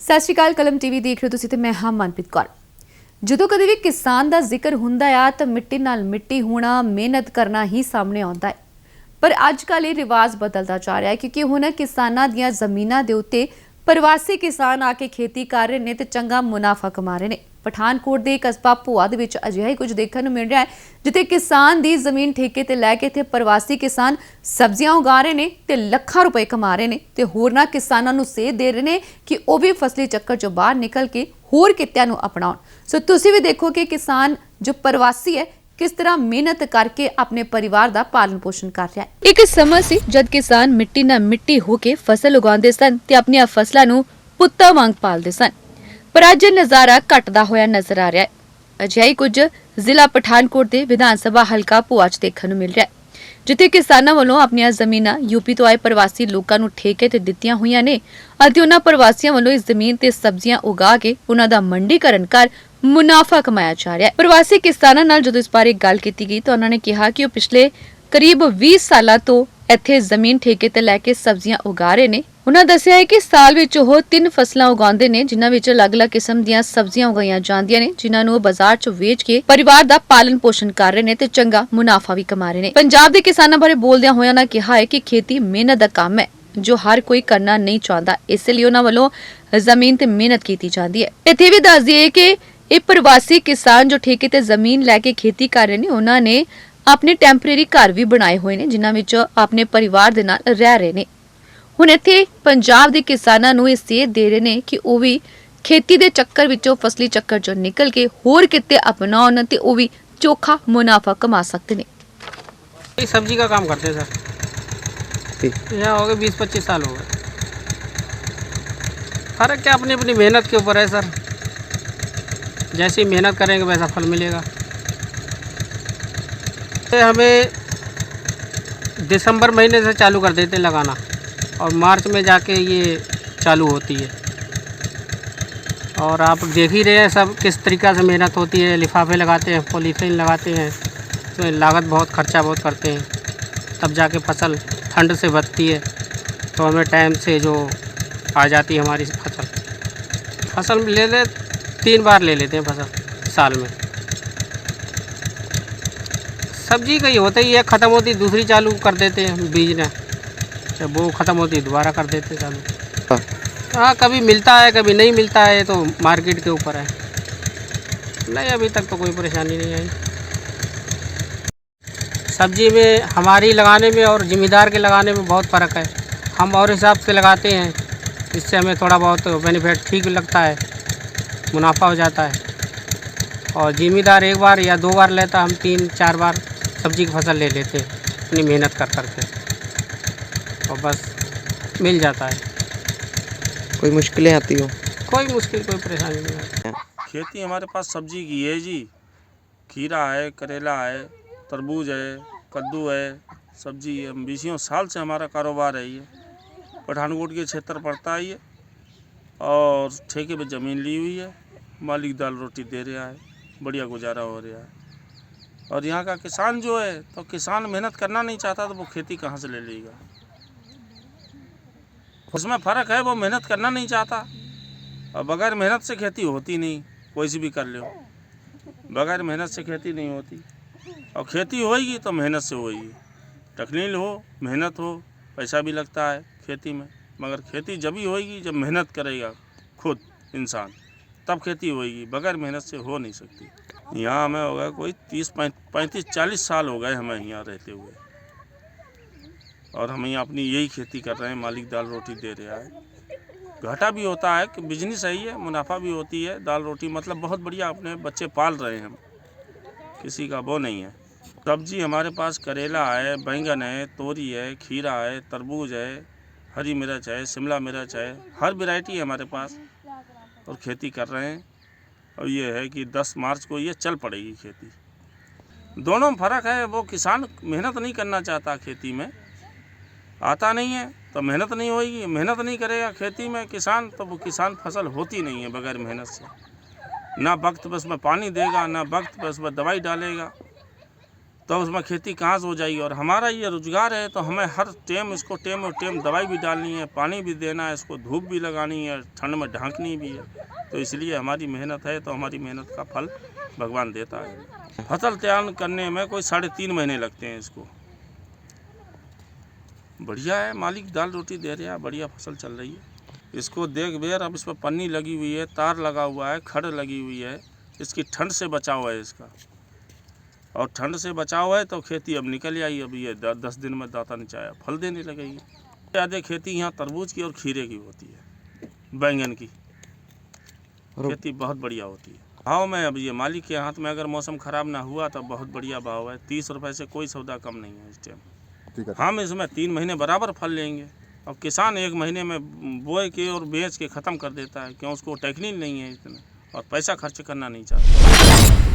ਸਤਿ ਸ਼੍ਰੀ ਅਕਾਲ ਕਲਮ ਟੀਵੀ ਦੇਖ ਰਹੇ ਹੋ ਤੁਸੀਂ ਤੇ ਮੈਂ ਹਾਂ ਮਨਪ੍ਰੀਤ ਕੌਰ। ਜਦੋਂ ਕਦੇ ਵੀ ਕਿਸਾਨ ਦਾ ਜ਼ਿਕਰ ਹੁੰਦਾ ਆ ਤਾਂ ਮਿੱਟੀ ਨਾਲ ਮਿੱਟੀ ਹੋਣਾ, ਮਿਹਨਤ ਕਰਨਾ ਹੀ ਸਾਹਮਣੇ ਆਉਂਦਾ ਹੈ। ਪਰ ਅੱਜ ਕੱਲ੍ਹ ਇਹ ਰਿਵਾਜ ਬਦਲਦਾ ਜਾ ਰਿਹਾ ਹੈ ਕਿਉਂਕਿ ਹੁਣ ਕਿਸਾਨਾਂ ਦੀਆਂ ਜ਼ਮੀਨਾਂ ਦੇ ਉੱਤੇ ਪ੍ਰਵਾਸੀ ਕਿਸਾਨ ਆ ਕੇ ਖੇਤੀ ਕਰ ਰਹੇ ਨੇ ਤੇ ਚੰਗਾ ਮੁਨਾਫਾ ਕਮਾ ਰਹੇ ਨੇ। ਪਠਾਨਕੋਟ ਦੇ ਕਸਬਾ ਭੋਆ ਦੇ ਵਿੱਚ ਅਜਿਹਾ ਹੀ ਕੁਝ ਦੇਖਣ ਨੂੰ ਮਿਲ ਰਿਹਾ ਹੈ ਜਿੱਥੇ ਕਿਸਾਨ ਦੀ ਜ਼ਮੀਨ ਠੇਕੇ ਤੇ ਲੈ ਕੇ ਇੱਥੇ ਪ੍ਰਵਾਸੀ ਕਿਸਾਨ ਸਬਜ਼ੀਆਂ ਉਗਾ ਰਹੇ ਨੇ ਤੇ ਲੱਖਾਂ ਰੁਪਏ ਕਮਾ ਰਹੇ ਨੇ ਤੇ ਹੋਰਨਾਂ ਕਿਸਾਨਾਂ ਨੂੰ ਸੇਧ ਦੇ ਰਹੇ ਨੇ ਕਿ ਉਹ ਵੀ ਫਸਲੀ ਚੱਕਰ ਚੋਂ ਬਾਹਰ ਨਿਕਲ ਕੇ ਹੋਰ ਕਿੱਤਿਆਂ ਨੂੰ ਅਪਣਾਉਣ। ਸੋ ਤੁਸੀਂ ਵੀ ਦੇਖੋ ਕਿ ਕਿਸਾਨ ਜੋ ਪ੍ਰਵਾਸੀ ਹੈ किस तरह मेहनत करके अपने परिवार का पालन पोषण कर रहा है। एक समय सी जद किसान मिट्टी ना मिट्टी होके फसल उगाते सन ते अपनी फसलों नूं पुत्तां वांग पालते सन, पर अज नज़ारा घटदा होया नजर आ रहा है। अजिहा ही कुछ जिला पठानकोट के विधान सभा हलका भोआ च देखने मिल रहा है, जिथे किसानां वल्लों अपनी जमीनां यूपी तो आए प्रवासी लोकां नूं ठेके ते दित्तियां होईयां ने अते उन्हां प्रवासियां वल्लों इस जमीन ते सब्जियां उगा के उन्हां दा मंडीकरण कर मुनाफा कमाया जा रहा है। प्रवासी किसानां नाल जदों इस बारे गल कीती गई तो उन्होंने कहा कि वो पिछले करीब 20 साल तो इत्थे जमीन ठेके ते लैके सब्जियां उगा रहे ने। उन्होंने दस्सिया है कि साल विच ओह 3 फसलां उगांदे ने जिन्हां विच अलग-अलग किस्म दीयां सब्जियां उगाईयां जांदियां ने जिन्हां नूं बाजार च वेच के परिवार दा पालन पोषण कर रहे ने ते चंगा मुनाफा भी कमा रहे ने। पंजाब दे किसानां बारे बोलदियां होइयां उन्होंने कहा है कि खेती मेहनत दा काम है जो हर कोई करना नहीं चाहता, इसलिए उन्हां वल्लों जमीन ते मेहनत कीती जांदी है। इत्थे भी दस दईए कि ਇਹ ਪ੍ਰਵਾਸੀ ਕਿਸਾਨ ਜੋ ਠੇਕੇ ਤੇ ਜ਼ਮੀਨ ਲੈ ਕੇ ਖੇਤੀ ਕਰ ਰਹੇ ਨੇ ਉਹਨਾਂ ਨੇ ਆਪਣੇ ਟੈਂਪਰੇਰੀ ਘਰ ਵੀ ਬਣਾਏ ਹੋਏ ਨੇ ਜਿਨ੍ਹਾਂ ਵਿੱਚ ਆਪਣੇ ਪਰਿਵਾਰ ਦੇ ਨਾਲ ਰਹਿ ਰਹੇ ਨੇ। ਹੁਣ ਇੱਥੇ ਪੰਜਾਬ ਦੇ ਕਿਸਾਨਾਂ ਨੂੰ ਇਹ ਸੇਧ ਦੇ ਰਹੇ ਨੇ ਕਿ ਉਹ ਵੀ ਖੇਤੀ ਦੇ ਚੱਕਰ ਵਿੱਚੋਂ ਫਸਲੀ ਚੱਕਰ ਚੋਂ ਨਿਕਲ ਕੇ ਹੋਰ ਕਿਤੇ ਅਪਣਾਉਣ ਤੇ ਉਹ ਵੀ ਚੋਖਾ ਮੁਨਾਫਾ ਕਮਾ ਸਕਦੇ ਨੇ। ये सब्जी का काम करते हैं सर, यहाँ हो गए 20-25 साल हो गए। फर्क क्या अपनी अपनी मेहनत के ऊपर है सर, जैसी मेहनत करेंगे वैसा फल मिलेगा। हमें दिसंबर महीने से चालू कर देते लगाना और मार्च में जाके ये चालू होती है। और आप देख ही रहे हैं सब किस तरीक़ा से मेहनत होती है। लिफाफे लगाते हैं, पॉलीथीन लगाते हैं, तो लागत बहुत खर्चा बहुत करते हैं, तब जाके फसल ठंड से बचती है तो हमें टाइम से जो आ जाती है हमारी फसल ले ले 3 बार ले लेते हैं फसल साल में। सब्जी का ही होता ही है, ख़त्म होती दूसरी चालू कर देते हैं बीजना, जब वो ख़त्म होती दोबारा कर देते हैं चालू। हाँ, कभी मिलता है कभी नहीं मिलता है, तो मार्केट के ऊपर है। नहीं, अभी तक तो कोई परेशानी नहीं आई। सब्जी में हमारी लगाने में और ज़िम्मेदार के लगाने में बहुत फ़र्क है। हम और हिसाब से लगाते हैं, इससे हमें थोड़ा बहुत बेनिफिट ठीक लगता है, मुनाफा हो जाता है। और ज़िम्मेदार 1 बार या 2 बार लेता, हम 3-4 बार सब्जी की फसल ले लेते हैं अपनी मेहनत कर करके, और बस मिल जाता है। कोई मुश्किलें आती हो? कोई मुश्किल कोई परेशानी नहीं आती। खेती हमारे पास सब्जी की है जी, खीरा है, करेला है, तरबूज है, कद्दू है, सब्जी है। 20 साल से हमारा कारोबार है। ये पठानकोट के क्षेत्र पड़ता है ये, और ठेके पे ज़मीन ली हुई है। मालिक दाल रोटी दे रहा है, बढ़िया गुजारा हो रहा है। और यहाँ का किसान जो है, तो किसान मेहनत करना नहीं चाहता तो वो खेती कहाँ से ले लेगा। उसमें फ़र्क है, वो मेहनत करना नहीं चाहता, और बगैर मेहनत से खेती होती नहीं। कोई सी भी कर लो, बगैर मेहनत से खेती नहीं होती। और खेती होएगी तो मेहनत से होएगी, तकनील हो, मेहनत हो, पैसा भी लगता है खेती में, मगर खेती जब ही होएगी जब मेहनत करेगा खुद इंसान, तब खेती होएगी, बगैर मेहनत से हो नहीं सकती। यहाँ हमें हो गया कोई 30-35-40 साल हो गए हमें यहाँ रहते हुए, और हम यहाँ अपनी यही खेती कर रहे हैं। मालिक दाल रोटी दे रहा है। घाटा भी होता है कि बिजनेस सही है, मुनाफा भी होती है। दाल रोटी मतलब बहुत बढ़िया अपने बच्चे पाल रहे हैं हम, किसी का वो नहीं है। सब्जी हमारे पास करेला है, बैंगन है, तोरी है, खीरा है, तरबूज है, हरी मिर्च है, शिमला मिर्च है, हर वैरायटी है हमारे पास, और खेती कर रहे हैं। और ये है कि 10 मार्च को ये चल पड़ेगी खेती। दोनों में फ़र्क है, वो किसान मेहनत नहीं करना चाहता, खेती में आता नहीं है तो मेहनत नहीं होगी। मेहनत नहीं करेगा खेती में किसान, तो वो किसान फसल होती नहीं है बगैर मेहनत से। ना वक्त पर उसमें पानी देगा, ना वक्त पर उसमें दवाई डालेगा, तो उसमें खेती कहाँ से हो जाएगी। और हमारा ये रोजगार है तो हमें हर टाइम इसको टाइम और टाइम दवाई भी डालनी है, पानी भी देना है, इसको धूप भी लगानी है, ठंड में ढांकनी भी है। तो इसलिए हमारी मेहनत है, तो हमारी मेहनत का फल भगवान देता है। फसल तैयार करने में कोई 3.5 महीने लगते हैं इसको। बढ़िया है, मालिक दाल रोटी दे रहा है, बढ़िया फसल चल रही है। इसको देख बेर, अब इस पर पन्नी लगी हुई है, तार लगा हुआ है, खड़ लगी हुई है। इसकी ठंड से बचाव है इसका, और ठंड से बचाव है तो खेती अब निकल आई। अब ये 10 दिन में दाता निचाया फल देने लगेगी। ज़्यादा खेती यहाँ तरबूज की और खीरे की होती है, बैंगन की खेती बहुत बढ़िया होती है। भाव में अब ये मालिक के हाथ में, अगर मौसम ख़राब ना हुआ तो बहुत बढ़िया भाव है। 30 रुपये से कोई सौदा कम नहीं है इस टाइम। हम इसमें 3 महीने बराबर फल लेंगे, और किसान 1 महीने में बोए के और बेच के ख़त्म कर देता है, क्यों उसको टेक्निक नहीं है इतना, और पैसा खर्च करना नहीं चाहता।